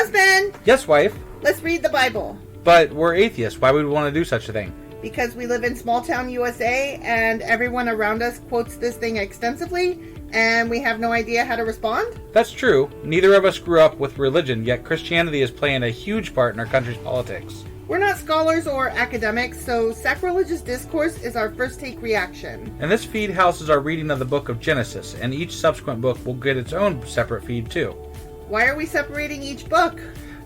Husband! Yes, wife. Let's read the Bible. But we're atheists. Why would we want to do such a thing? Because we live in small town USA and everyone around us quotes this thing extensively and we have no idea how to respond? That's true. Neither of us grew up with religion, yet Christianity is playing a huge part in our country's politics. We're not scholars or academics, so Sacrilegious Discourse is our first take reaction. And this feed houses our reading of the book of Genesis, and each subsequent book will get its own separate feed too. Why are we separating each book?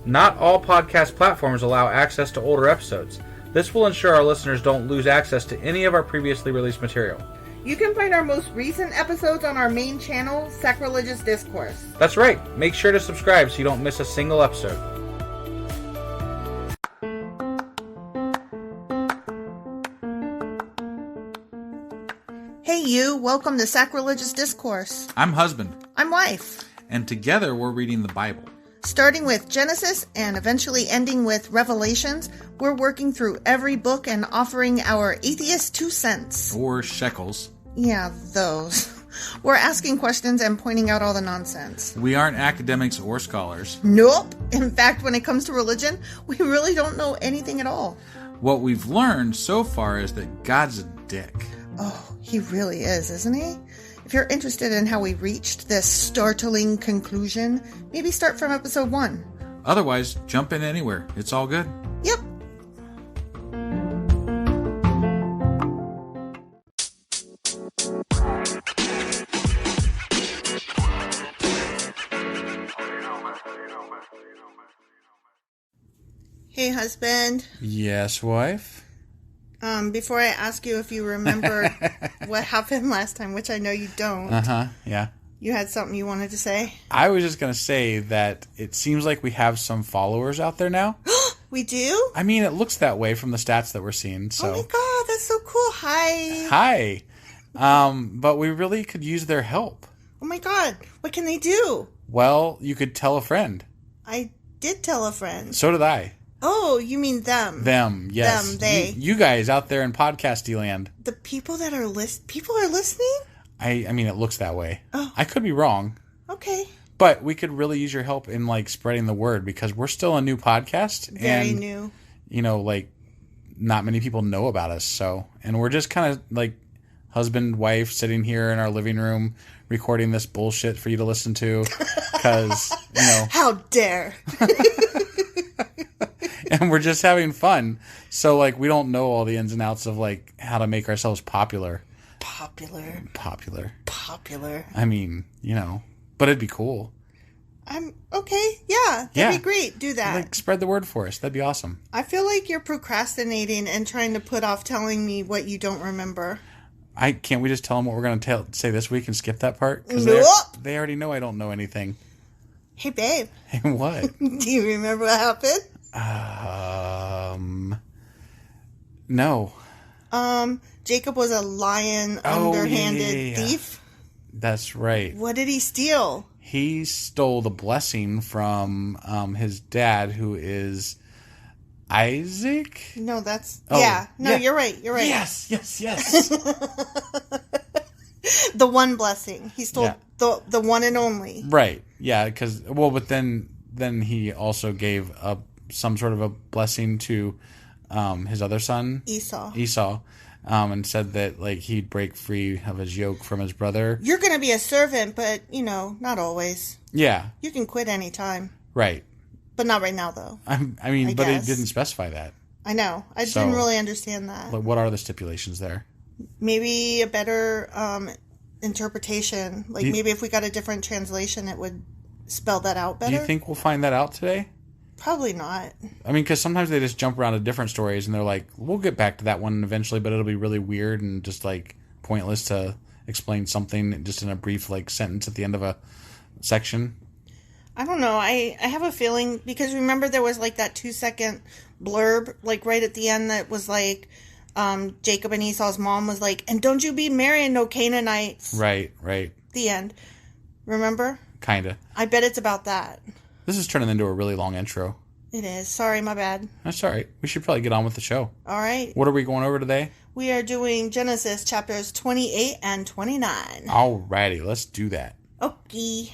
Not all podcast platforms allow access to older episodes. This will ensure our listeners don't lose access to any of our previously released material. You can find our most recent episodes on our main channel, Sacrilegious Discourse. That's right. Make sure to subscribe so you don't miss a single episode. Hey you, welcome to Sacrilegious Discourse. I'm husband. I'm wife. And together we're reading the Bible. Starting with Genesis and eventually ending with Revelations, we're working through every book and offering our atheist 2 cents. Or shekels. Yeah, those. We're asking questions and pointing out all the nonsense. We aren't academics or scholars. Nope. In fact, when it comes to religion, we really don't know anything at all. What we've learned so far is that God's a dick. Oh, he really is, isn't he? If you're interested in how we reached this startling conclusion, maybe start from episode 1. Otherwise, jump in anywhere. It's all good. Yep. Hey, husband. Yes, wife? Before I ask you if you remember what happened last time, which I know you don't. Yeah. You had something you wanted to say? I was just going to say that it seems like we have some followers out there now. We do? I mean, it looks that way from the stats that we're seeing. So. Oh my god, that's so cool. Hi. Hi. But we really could use their help. Oh my god, what can they do? Well, you could tell a friend. I did tell a friend. So did I. Oh, you mean them. Them, yes. Them, they. You guys out there in podcasty land. The people that are people are listening? I mean, it looks that way. Oh. I could be wrong. Okay. But we could really use your help in, like, spreading the word because we're still a new podcast. Very and, new. You know, like, not many people know about us. So, and we're just kind of, like, husband, wife, sitting here in our living room recording this bullshit for you to listen to because, you know. How dare. And we're just having fun. So, like, we don't know all the ins and outs of, like, how to make ourselves popular. Popular. Popular. I mean, you know, but it'd be cool. I'm okay. Yeah, that'd be great. Do that. Like, spread the word for us. That'd be awesome. I feel like you're procrastinating and trying to put off telling me what you don't remember. Can't we just tell them what we're going to say this week and skip that part? Because nope. They already know I don't know anything. Hey, babe. Hey, what? Do you remember what happened? No. Jacob was a lying, underhanded thief. That's right. What did he steal? He stole the blessing from his dad, who is Isaac? No, that's... Oh, yeah. No, yeah. You're right. Yes. The one blessing. He stole the one and only. Right. Yeah, because... Well, but then he also gave some sort of a blessing to his other son. Esau. And said that, like, he'd break free of his yoke from his brother. You're going to be a servant, but, you know, not always. Yeah. You can quit anytime. Right. But not right now, though. I but it didn't specify that. I know. I didn't really understand that. But what are the stipulations there? Maybe a better interpretation. Like, maybe if we got a different translation, it would spell that out better. Do you think we'll find that out today? Probably not. I mean, because sometimes they just jump around to different stories, and they're like, we'll get back to that one eventually, but it'll be really weird and just, like, pointless to explain something just in a brief, like, sentence at the end of a section. I don't know. I have a feeling, because remember there was, like, that 2-second blurb, like, right at the end that was, like, Jacob and Esau's mom was like, and don't you be marrying no Canaanites. Right. The end. Remember? Kinda. I bet it's about that. This is turning into a really long intro. It is. Sorry, my bad. That's all right. We should probably get on with the show. All right. What are we going over today? We are doing Genesis chapters 28 and 29. All righty. Let's do that. Okay.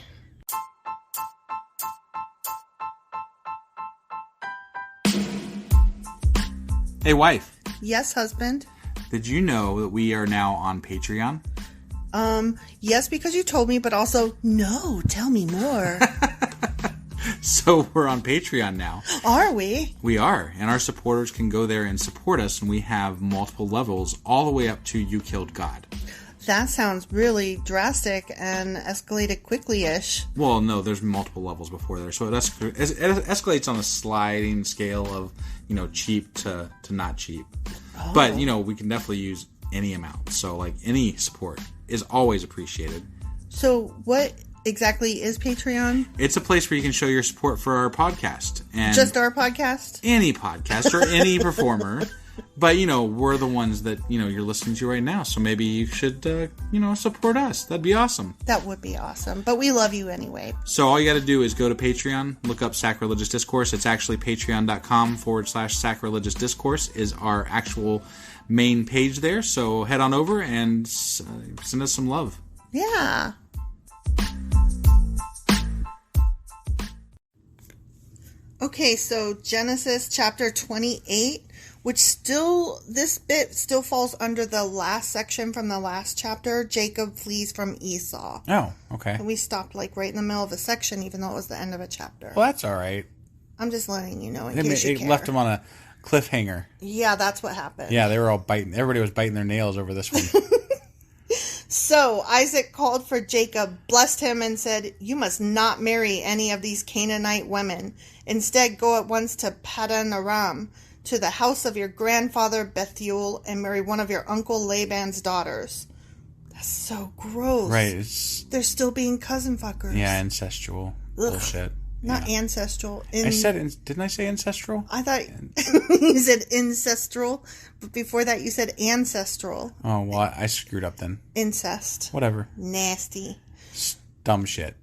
Hey, wife. Yes, husband. Did you know that we are now on Patreon? Yes, because you told me, but also, no, tell me more. So we're on Patreon now. Are we? We are. And our supporters can go there and support us, and we have multiple levels all the way up to You Killed God. That sounds really drastic and escalated quickly-ish. Well, no, there's multiple levels before there. So it escalates on a sliding scale of, cheap to not cheap. Oh. But, we can definitely use any amount. So, any support is always appreciated. So what exactly is Patreon? It's a place where you can show your support for our podcast. And just our podcast? Any podcast or any performer. But, we're the ones that, you're listening to right now. So maybe you should, support us. That'd be awesome. That would be awesome. But we love you anyway. So all you got to do is go to Patreon, look up Sacrilegious Discourse. It's actually patreon.com/Sacrilegious Discourse is our actual main page there. So head on over and send us some love. Yeah. Okay, so Genesis chapter 28. Which this bit still falls under the last section from the last chapter. Jacob flees from Esau. Oh, okay. And we stopped right in the middle of a section, even though it was the end of a chapter. Well, that's all right. I'm just letting you know in case you care. It left him on a cliffhanger. Yeah, that's what happened. Yeah, they were all biting. Everybody was biting their nails over this one. So Isaac called for Jacob, blessed him, and said, "You must not marry any of these Canaanite women. Instead, go at once to Paddan Aram, to the house of your grandfather Beth-el, and marry one of your uncle Laban's daughters." That's so gross. Right. They're still being cousin fuckers. Yeah, ancestral. Ugh. Bullshit. Not ancestral. Didn't I say ancestral? I thought you said ancestral, but before that you said ancestral. Oh, well, I screwed up then. Incest. Whatever. Nasty. Dumb shit.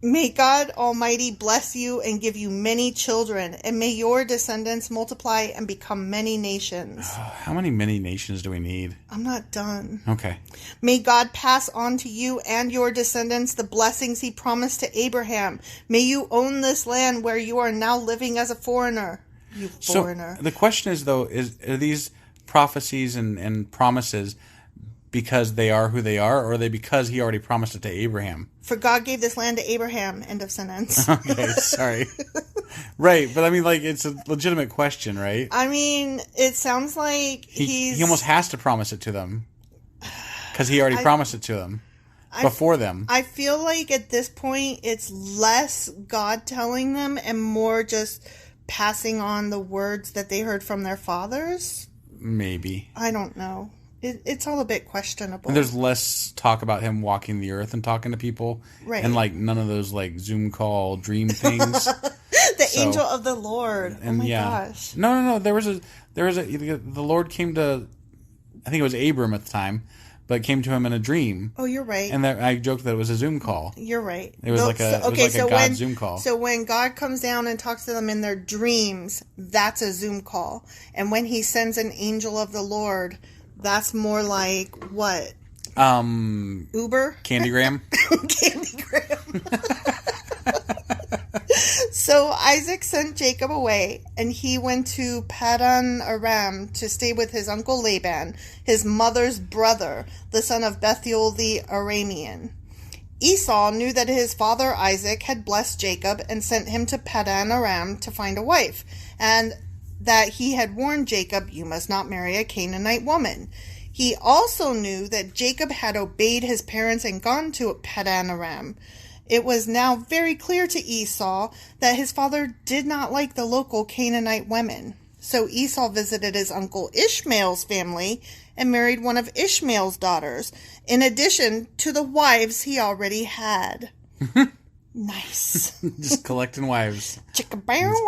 May God Almighty bless you and give you many children, and may your descendants multiply and become many nations. How many nations do we need? I'm not done. Okay. May God pass on to you and your descendants the blessings he promised to Abraham. May you own this land where you are now living as a foreigner. You foreigner. So the question is, though, are these prophecies and promises because they are who they are, or are they because he already promised it to Abraham? For God gave this land to Abraham. End of sentence. Okay, sorry. Right, but I mean, it's a legitimate question, right? I mean, it sounds like he almost has to promise it to them because he already promised it to them before them. I feel like at this point it's less God telling them and more just passing on the words that they heard from their fathers. Maybe. I don't know. It's all a bit questionable. And there's less talk about him walking the earth and talking to people. Right. And none of those Zoom call dream things. The angel of the Lord. And oh my gosh. No. The Lord came to, I think it was Abram at the time, but came to him in a dream. Oh, you're right. And I joked that it was a Zoom call. You're right. It was a God Zoom call. So when God comes down and talks to them in their dreams, that's a Zoom call. And when he sends an angel of the Lord, that's more like what? Uber? Candygram? Candygram. So Isaac sent Jacob away, and he went to Paddan Aram to stay with his uncle Laban, his mother's brother, the son of Beth-el the Aramean. Esau knew that his father Isaac had blessed Jacob and sent him to Paddan Aram to find a wife, and that he had warned Jacob, "You must not marry a Canaanite woman." He also knew that Jacob had obeyed his parents and gone to Paddan Aram. It was now very clear to Esau that his father did not like the local Canaanite women. So Esau visited his uncle Ishmael's family and married one of Ishmael's daughters, in addition to the wives he already had. Nice. Just collecting wives. Let's go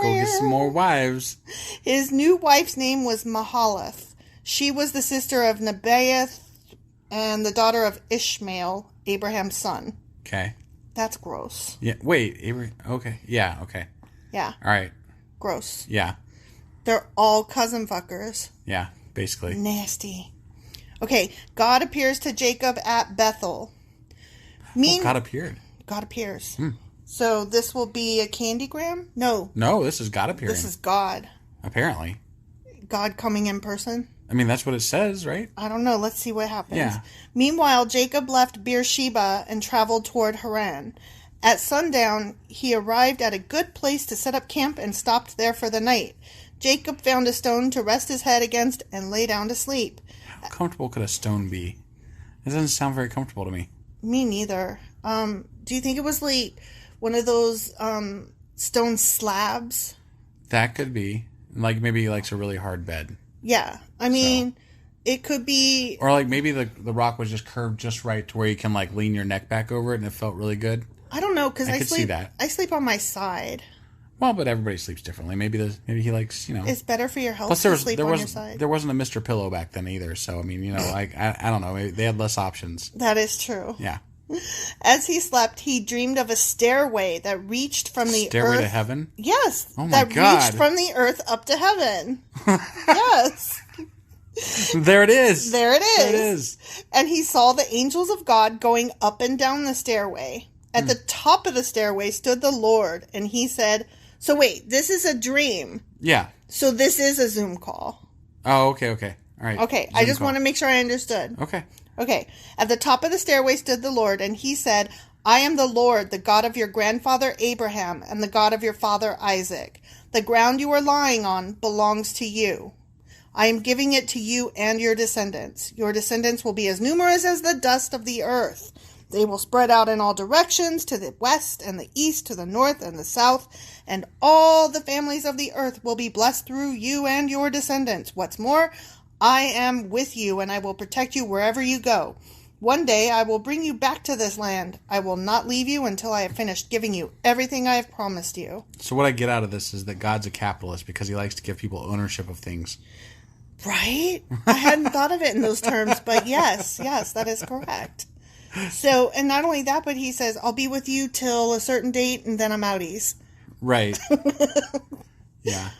get some more wives. His new wife's name was Mahalath. She was the sister of Nebaioth and the daughter of Ishmael, Abraham's son. Okay. That's gross. Yeah. Wait. Okay. Yeah. Okay. Yeah. All right. Gross. Yeah. They're all cousin fuckers. Yeah. Basically. Nasty. Okay. God appears to Jacob at Beth-el. God appeared. God appears. So this will be a candygram? No. No, this is God appearing. This is God. Apparently. God coming in person? I mean, that's what it says, right? I don't know. Let's see what happens. Yeah. Meanwhile, Jacob left Beersheba and traveled toward Haran. At sundown, he arrived at a good place to set up camp and stopped there for the night. Jacob found a stone to rest his head against and lay down to sleep. How comfortable could a stone be? It doesn't sound very comfortable to me. Me neither. Do you think it was like one of those stone slabs? That could be. Like maybe like a really hard bed. Yeah. I mean, it could be... Or like maybe the rock was just curved just right to where you can like lean your neck back over it and it felt really good. I don't know, because I could sleep, see that. I sleep on my side. Well, but everybody sleeps differently. Maybe he likes, It's better for your health Plus to sleep on your side. There wasn't a Mr. Pillow back then either. So, I mean, like, I don't know. Maybe they had less options. That is true. Yeah. As he slept, he dreamed of a stairway that reached from the Stairway earth. to heaven? Yes. Oh my God. Reached from the earth up to heaven. Yes. There it is. There it is. There it is. And he saw the angels of God going up and down the stairway. At the top of the stairway stood the Lord, and he said, so wait, this is a dream. Yeah. So this is a Zoom call. Oh, okay. All right. Okay, Zoom I just call. want to make sure I understood. Okay. At the top of the stairway stood the Lord, and he said, I am the Lord, the God of your grandfather Abraham, and the God of your father Isaac. The ground you are lying on belongs to you. I am giving it to you and your descendants. Your descendants will be as numerous as the dust of the earth. They will spread out in all directions, to the west and the east, to the north and the south, and all the families of the earth will be blessed through you and your descendants. What's more, I am with you, and I will protect you wherever you go. One day I will bring you back to this land. I will not leave you until I have finished giving you everything I have promised you. So what I get out of this is that God's a capitalist because he likes to give people ownership of things. Right? I hadn't thought of it in those terms, but yes, that is correct. So, and not only that, but he says, I'll be with you till a certain date, and then I'm outies. Right. Yeah.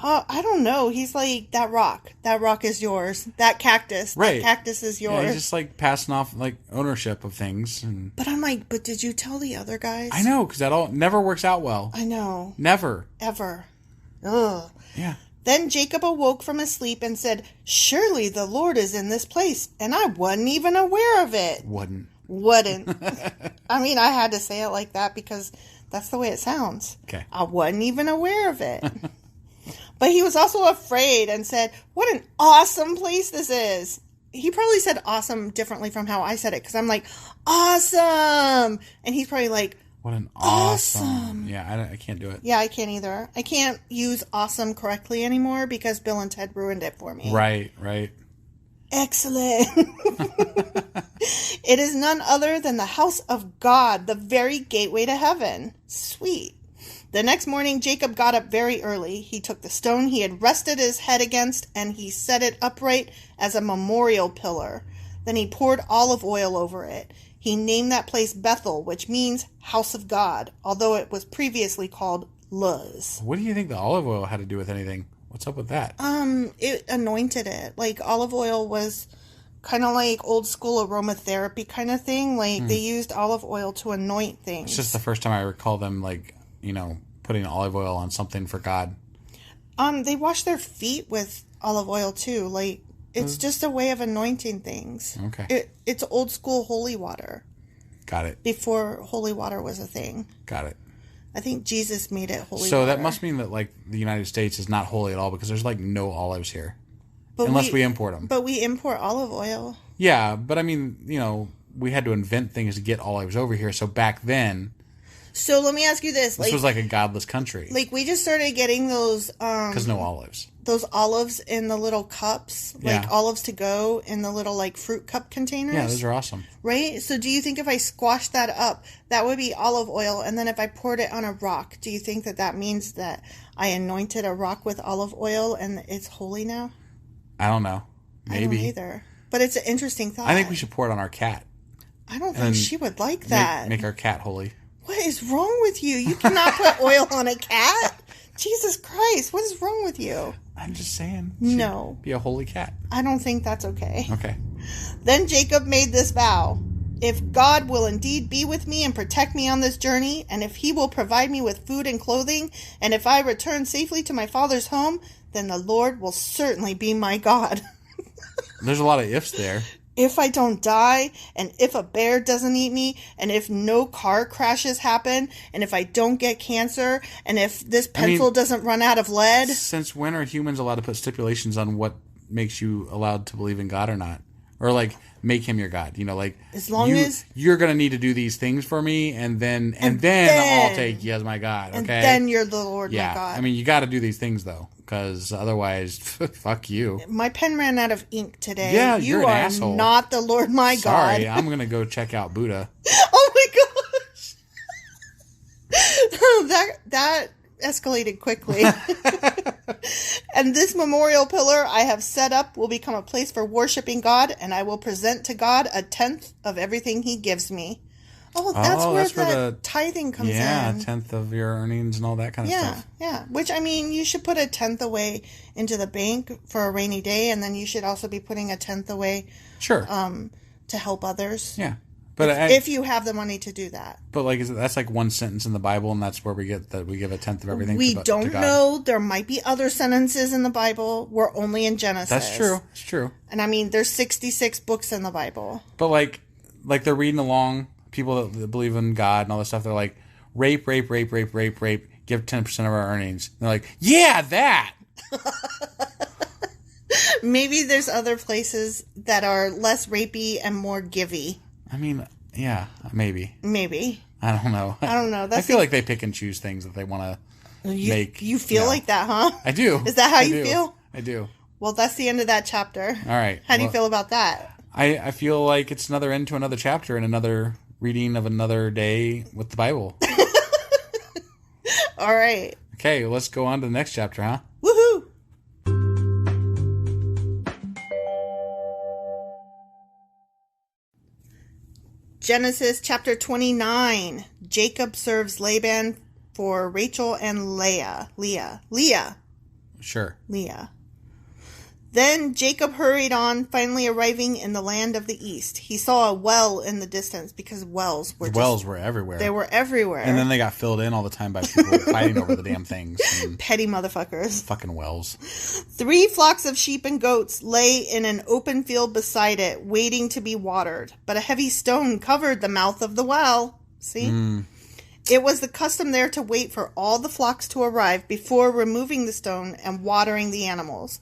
I don't know. He's like, that rock is yours. That cactus, right. That cactus is yours. Yeah, he's just like passing off like ownership of things. But I'm like, but did you tell the other guys? I know, because that all never works out well. I know. Never. Ever. Ugh. Yeah. Then Jacob awoke from his sleep and said, surely the Lord is in this place, and I wasn't even aware of it. Wouldn't. I mean, I had to say it like that because that's the way it sounds. Okay. I wasn't even aware of it. But he was also afraid and said, what an awesome place this is. He probably said awesome differently from how I said it, because I'm like, awesome. And he's probably like, what an awesome. Yeah, I can't do it. Yeah, I can't either. I can't use awesome correctly anymore because Bill and Ted ruined it for me. Right. Excellent. It is none other than the house of God, the very gateway to heaven. Sweet. The next morning, Jacob got up very early. He took the stone he had rested his head against, and he set it upright as a memorial pillar. Then he poured olive oil over it. He named that place Beth-el, which means house of God, although it was previously called Luz. What do you think the olive oil had to do with anything? What's up with that? It anointed it. Like, olive oil was kind of like old school aromatherapy kind of thing. Like, they used olive oil to anoint things. It's just the first time I recall them, like, putting olive oil on something for God. They wash their feet with olive oil too. Like, it's just a way of anointing things. Okay. It's old school holy water. Got it. Before holy water was a thing. Got it. I think Jesus made it holy water. So that must mean that, like, the United States is not holy at all because there's, like, no olives here. But unless we import them. But we import olive oil. Yeah, but I mean, we had to invent things to get olives over here. So back then... So let me ask you this. This was like a godless country. Like, we just started getting those... Because no olives. Those olives in the little cups. Like, olives to go in the little, like, fruit cup containers. Yeah, those are awesome. Right? So do you think if I squashed that up, that would be olive oil, and then if I poured it on a rock, do you think that means that I anointed a rock with olive oil and it's holy now? I don't know. Maybe. I don't either. But it's an interesting thought. I think we should pour it on our cat. I don't think she would like that. Make our cat holy. What is wrong with you? You cannot put oil on a cat. Jesus Christ, what is wrong with you? I'm just saying. No. Be a holy cat. I don't think that's okay. Okay. Then Jacob made this vow. If God will indeed be with me and protect me on this journey, and if he will provide me with food and clothing, and if I return safely to my father's home, then the Lord will certainly be my God. There's a lot of ifs there. If I don't die, and if a bear doesn't eat me, and if no car crashes happen, and if I don't get cancer, and if this pencil doesn't run out of lead. Since when are humans allowed to put stipulations on what makes you allowed to believe in God or not? Or, like, make him your God. You know, like, as long as you're going to need to do these things for me, and then I'll take you as my God, okay? And then you're the Lord, my God. I mean, you got to do these things, though, because otherwise, fuck you. My pen ran out of ink today. Yeah, you're an asshole. You are not the Lord, my God. Sorry, I'm going to go check out Buddha. Oh, my gosh. That escalated quickly. And this memorial pillar I have set up will become a place for worshiping God, and I will present to God 1/10 of everything he gives me. Oh, that's where the tithing comes in. Yeah, 1/10 of your earnings and all that kind of stuff. Yeah. Which, I mean, you should put 1/10 away into the bank for a rainy day, and then you should also be putting 1/10 away. Sure. To help others. Yeah. But if you have the money to do that. But that's like one sentence in the Bible, and that's where we get that we give 1/10 of everything. We don't know. There might be other sentences in the Bible. We're only in Genesis. That's true. It's true. And I mean, there's 66 books in the Bible. But like they're reading along. People that believe in God and all this stuff. They're like, rape. Give 10% of our earnings. And they're like, yeah, that. Maybe there's other places that are less rapey and more givey. I mean, yeah, maybe. I don't know. I feel like they pick and choose things that they want to make. You feel like that, huh? I do. Is that how you feel? I do. Well, that's the end of that chapter. All right. How do you feel about that? I feel like it's another end to another chapter and another reading of another day with the Bible. All right. Okay, let's go on to the next chapter, huh? Woohoo! Genesis chapter 29. Jacob serves Laban for Rachel and Leah. Sure. Leah. Then Jacob hurried on, finally arriving in the land of the east. He saw a well in the distance because wells were everywhere. They were everywhere. And then they got filled in all the time by people fighting over the damn things. Petty motherfuckers. Fucking wells. 3 flocks of sheep and goats lay in an open field beside it, waiting to be watered. But a heavy stone covered the mouth of the well. See? It was the custom there to wait for all the flocks to arrive before removing the stone and watering the animals.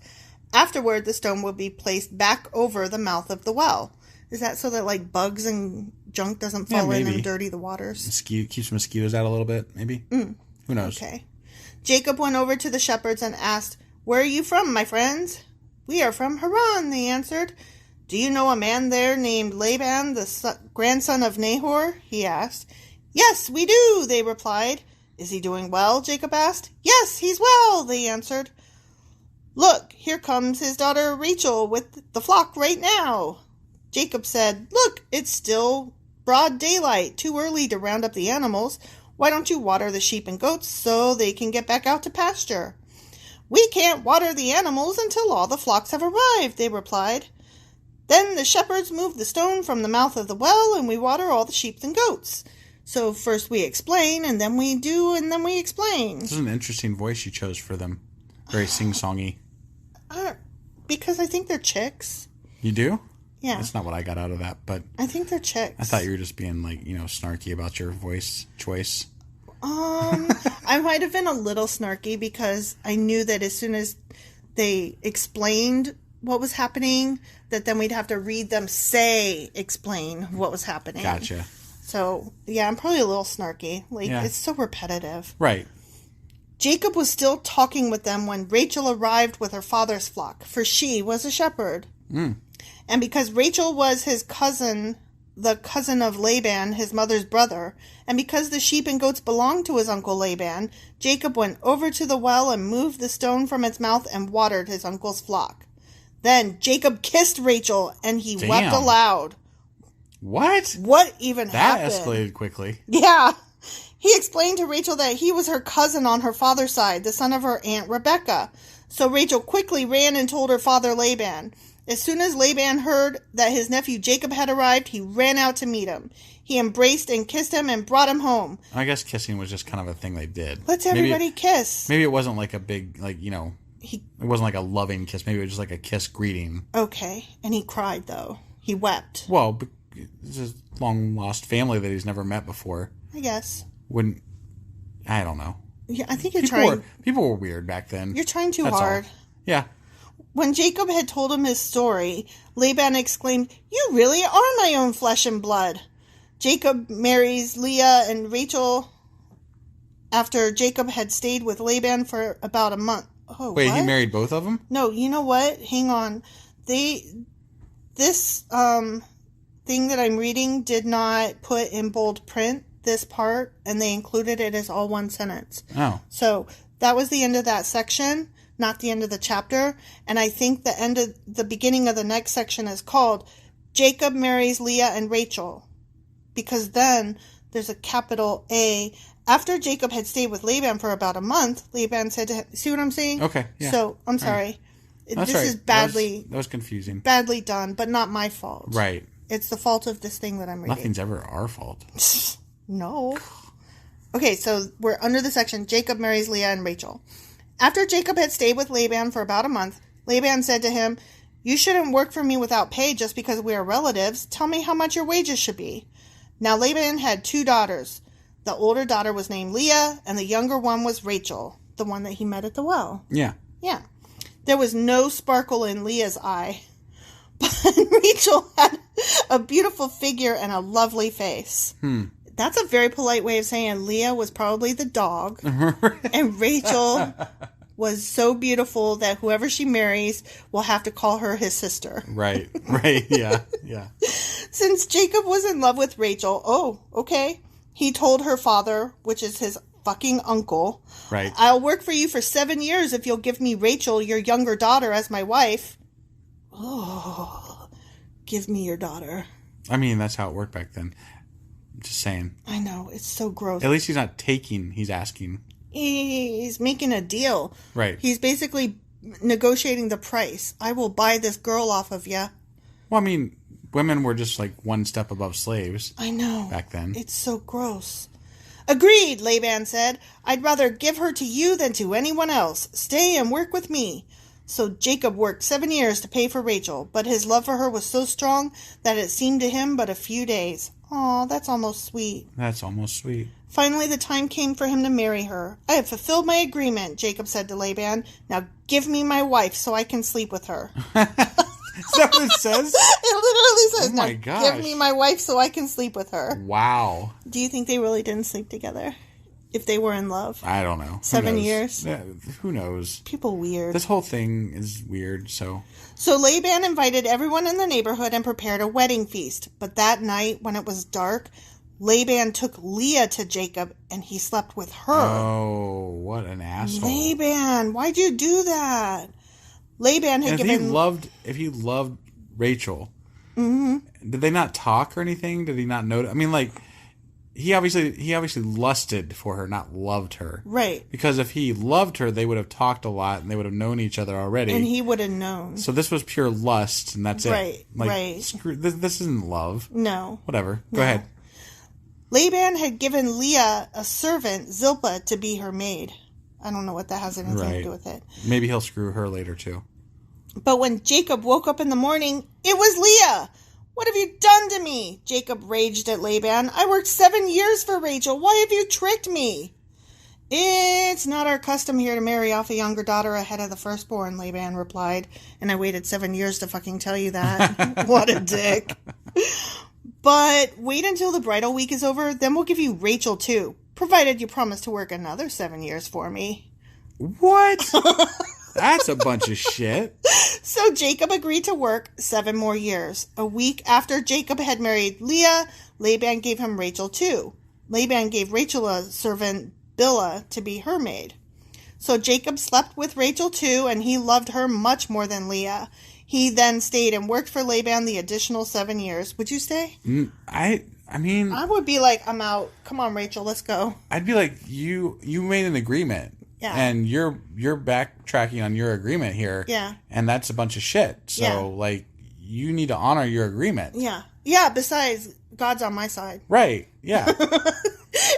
Afterward, the stone will be placed back over the mouth of the well. Is that so that, like, bugs and junk doesn't fall in and dirty the waters? Keeps mosquitoes out a little bit, maybe? Who knows? Okay. Jacob went over to the shepherds and asked, "Where are you from, my friends?" "We are from Haran," they answered. "Do you know a man there named Laban, the grandson of Nahor?" he asked. "Yes, we do," they replied. "Is he doing well?" Jacob asked. "Yes, he's well," they answered. "Look, here comes his daughter Rachel with the flock right now." Jacob said, "Look, it's still broad daylight, too early to round up the animals. Why don't you water the sheep and goats so they can get back out to pasture?" "We can't water the animals until all the flocks have arrived," they replied. "Then the shepherds move the stone from the mouth of the well, and we water all the sheep and goats. So first we explain, and then we do, and then we explain." This is an interesting voice you chose for them. Very sing-songy. Because I think they're chicks. You do? Yeah. That's not what I got out of that, but... I think they're chicks. I thought you were just being, like, snarky about your voice choice. I might have been a little snarky because I knew that as soon as they explained what was happening, that then we'd have to read them explain what was happening. Gotcha. So, yeah, I'm probably a little snarky. It's so repetitive. Right. Jacob was still talking with them when Rachel arrived with her father's flock, for she was a shepherd. And because Rachel was his cousin, the cousin of Laban, his mother's brother, and because the sheep and goats belonged to his uncle Laban, Jacob went over to the well and moved the stone from its mouth and watered his uncle's flock. Then Jacob kissed Rachel, and he wept aloud. What? What even happened? That escalated quickly. Yeah. He explained to Rachel that he was her cousin on her father's side, the son of her aunt Rebecca. So Rachel quickly ran and told her father Laban. As soon as Laban heard that his nephew Jacob had arrived, he ran out to meet him. He embraced and kissed him and brought him home. I guess kissing was just kind of a thing they did. Let's everybody kiss. Maybe it wasn't like a big, it wasn't like a loving kiss. Maybe it was just like a kiss greeting. Okay. And he cried, though. He wept. Well, it's a long-lost family that he's never met before. I guess. I don't know. Yeah, I think people were weird back then. You're trying too hard. All. Yeah. When Jacob had told him his story, Laban exclaimed, "You really are my own flesh and blood." Jacob marries Leah and Rachel after Jacob had stayed with Laban for about a month. Oh, wait, what? He married both of them? No, you know what? Hang on. This thing that I'm reading did not put in bold print this part, and they included it as all one sentence. Oh. So that was the end of that section, not the end of the chapter. And I think the beginning of the next section is called Jacob marries Leah and Rachel. Because then there's a capital A. After Jacob had stayed with Laban for about a month, Laban said to him, see what I'm saying? Okay, yeah. So, I'm sorry. Right. This is badly... That was confusing. Badly done, but not my fault. Right. It's the fault of this thing that I'm reading. Nothing's ever our fault. No. Okay, so we're under the section, Jacob marries Leah and Rachel. After Jacob had stayed with Laban for about a month, Laban said to him, "You shouldn't work for me without pay just because we are relatives. Tell me how much your wages should be." Now Laban had 2 daughters. The older daughter was named Leah, and the younger one was Rachel, the one that he met at the well. Yeah. Yeah. There was no sparkle in Leah's eye, but Rachel had a beautiful figure and a lovely face. That's a very polite way of saying Leah was probably the dog, and Rachel was so beautiful that whoever she marries will have to call her his sister. Right, yeah. Since Jacob was in love with Rachel, he told her father, which is his fucking uncle, right, "I'll work for you for 7 years if you'll give me Rachel, your younger daughter, as my wife." Oh, give me your daughter. I mean, that's how it worked back then. Just saying. I know, it's so gross. At least he's not taking, he's asking. He's making a deal. Right. He's basically negotiating the price. I will buy this girl off of you. Well, I mean, women were just like one step above slaves. I know. Back then. It's so gross. "Agreed," Laban said. "I'd rather give her to you than to anyone else. Stay and work with me." So Jacob worked 7 years to pay for Rachel, but his love for her was so strong that it seemed to him but a few days. Aw, that's almost sweet. That's almost sweet. Finally, the time came for him to marry her. "I have fulfilled my agreement," Jacob said to Laban. "Now give me my wife so I can sleep with her." Is that what it says? It literally says, "Oh my gosh. Give me my wife so I can sleep with her." Wow. Do you think they really didn't sleep together? If they were in love? I don't know. 7 years? Yeah, who knows? People weird. This whole thing is weird, so... So Laban invited everyone in the neighborhood and prepared a wedding feast. But that night, when it was dark, Laban took Leah to Jacob and he slept with her. Oh, what an asshole. Laban, why'd you do that? Laban had given... If he loved Rachel, did they not talk or anything? Did he not know? I mean, like, he obviously lusted for her, not loved her. Right. Because if he loved her, they would have talked a lot and they would have known each other already. And he would have known. So this was pure lust, and that's it. Right, like, screw, this isn't love. No. Whatever. Go ahead. Laban had given Leah a servant, Zilpah, to be her maid. I don't know what that has anything to do with it. Maybe he'll screw her later, too. But when Jacob woke up in the morning, it was Leah. "What have you done to me?" Jacob raged at Laban. "I worked 7 years for Rachel. Why have you tricked me?" "It's not our custom here to marry off a younger daughter ahead of the firstborn," Laban replied. And I waited 7 years to fucking tell you that. What a dick. "But wait until the bridal week is over, then we'll give you Rachel too, provided you promise to work another 7 years for me." What? That's a bunch of shit. So Jacob agreed to work 7 more years. A week after Jacob had married Leah, Laban gave him Rachel too. Laban gave Rachel a servant, Bilhah, to be her maid. So Jacob slept with Rachel too, and he loved her much more than Leah. He then stayed and worked for Laban the additional 7 years. Would you stay? I mean... I would be like, I'm out. Come on, Rachel, let's go. I'd be like, you made an agreement. Yeah. And you're backtracking on your agreement here. Yeah. And that's a bunch of shit. So, like, you need to honor your agreement. Yeah. Yeah, besides, God's on my side. Right. Yeah.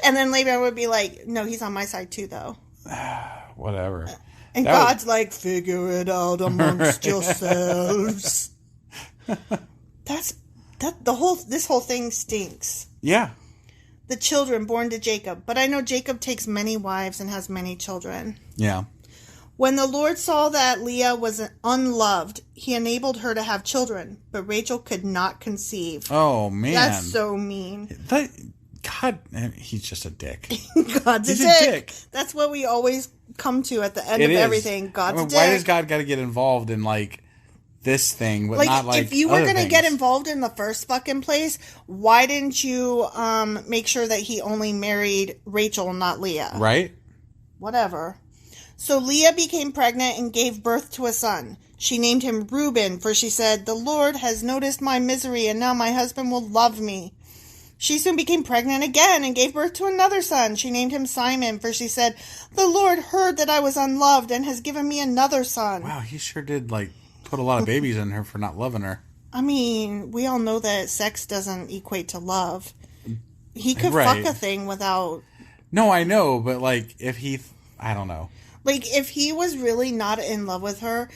And then Laban would be like, no, he's on my side too, though. Whatever. And God's like, figure it out amongst yourselves. This whole thing stinks. Yeah. The children born to Jacob. But I know Jacob takes many wives and has many children. Yeah. When the Lord saw that Leah was unloved, he enabled her to have children, but Rachel could not conceive. Oh, man. That's so mean. God, he's just a dick. God's a dick. That's what we always come to at the end of everything. God's a dick. Why does God got to get involved in, like, this thing, but not, like, if you were going to get involved in the first fucking place, why didn't you make sure that he only married Rachel, not Leah? Right? Whatever. So Leah became pregnant and gave birth to a son. She named him Reuben, for she said, "The Lord has noticed my misery, and now my husband will love me." She soon became pregnant again and gave birth to another son. She named him Simon, for she said, "The Lord heard that I was unloved and has given me another son." Wow, he sure did, like, put a lot of babies in her for not loving her. I mean, we all know that sex doesn't equate to love. He could fuck a thing without... No, I know, but, like, if he... I don't know. Like, if he was really not in love with her,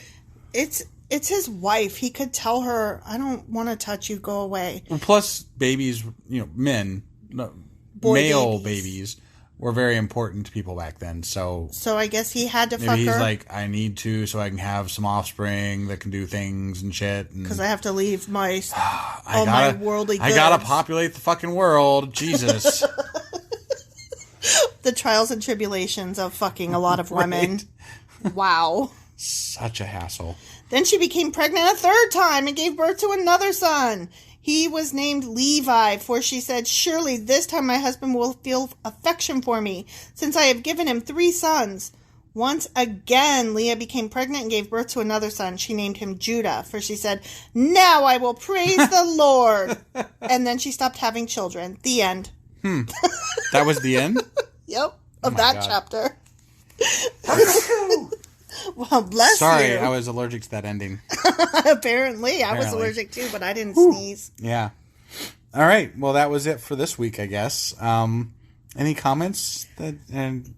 it's his wife. He could tell her, "I don't want to touch you, go away." Well, plus, babies, men, male babies, were very important to people back then, so I guess he had to fuck her. Maybe he's like, "I need to so I can have some offspring that can do things and shit. Because I have to leave my my worldly goods. I gotta populate the fucking world. Jesus. The trials and tribulations of fucking a lot of women. Wow. Such a hassle. Then she became pregnant a third time and gave birth to another son. He was named Levi, for she said, "Surely this time my husband will feel affection for me, since I have given him 3 sons." Once again, Leah became pregnant and gave birth to another son. She named him Judah, for she said, "Now I will praise the Lord." And then she stopped having children. The end. That was the end? Yep. Of that chapter. Well, bless you. Sorry, I was allergic to that ending. Apparently. I was allergic too, but I didn't sneeze. Yeah. All right. Well, that was it for this week, I guess. Any comments?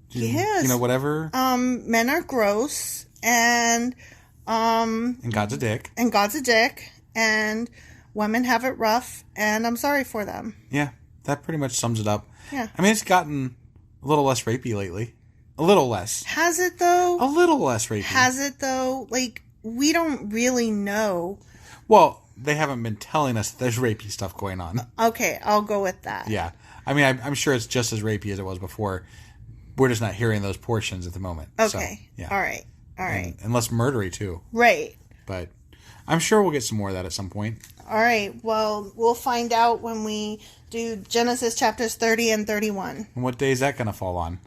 Yes. Whatever? Men are gross, and God's a dick. And God's a dick, and women have it rough, and I'm sorry for them. Yeah. That pretty much sums it up. Yeah. I mean, it's gotten a little less rapey lately. A little less. Has it, though? A little less rapey. Has it, though? Like, we don't really know. Well, they haven't been telling us there's rapey stuff going on. Okay, I'll go with that. Yeah. I mean, I'm sure it's just as rapey as it was before. We're just not hearing those portions at the moment. Okay. So, yeah. All right. And less murdery, too. Right. But I'm sure we'll get some more of that at some point. All right. Well, we'll find out when we do Genesis chapters 30 and 31. And what day is that going to fall on?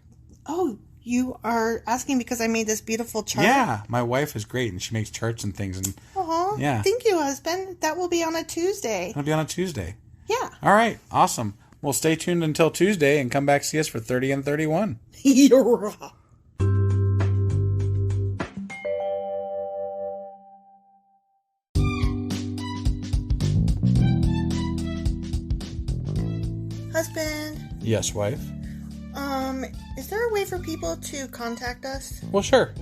Oh, you are asking because I made this beautiful chart? Yeah. My wife is great, and she makes charts and things. And yeah. Thank you, husband. That will be on a Tuesday. It'll be on a Tuesday. Yeah. All right. Awesome. Well, stay tuned until Tuesday and come back see us for 30 and 31. Husband. Yes, wife. Is there a way for people to contact us? Well, sure.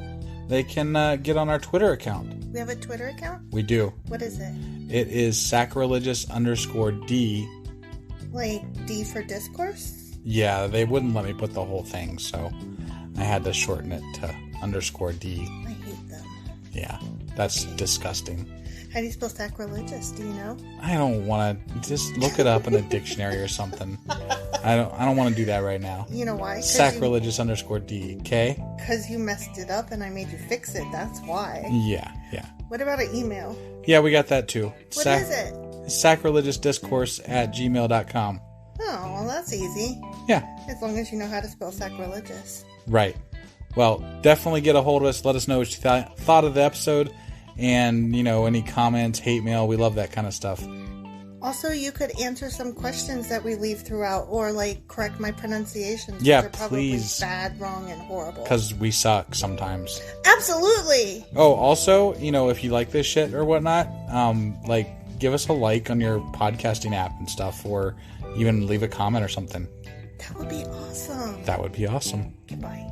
They can get on our Twitter account. We have a Twitter account? We do. What is it? It is sacrilegious_D. Like D for Discourse? Yeah, they wouldn't let me put the whole thing, so I had to shorten it to _D. I hate them. Yeah, that's disgusting. How do you spell sacrilegious? Do you know? I don't want to. Just look it up in a dictionary or something. I don't want to do that right now. You know why? Sacrilegious_D. Okay? Because you messed it up and I made you fix it. That's why. Yeah. What about an email? Yeah, we got that too. What is it? sacrilegiousdiscourse@gmail.com. Oh, well, that's easy. Yeah. As long as you know how to spell sacrilegious. Right. Well, definitely get a hold of us. Let us know what you thought of the episode. And, any comments, hate mail. We love that kind of stuff. Also, you could answer some questions that we leave throughout, or like correct my pronunciations. Yeah, they're probably please. Bad, wrong, and horrible. Because we suck sometimes. Absolutely. Oh, also, if you like this shit or whatnot, give us a like on your podcasting app and stuff, or even leave a comment or something. That would be awesome. That would be awesome. Goodbye.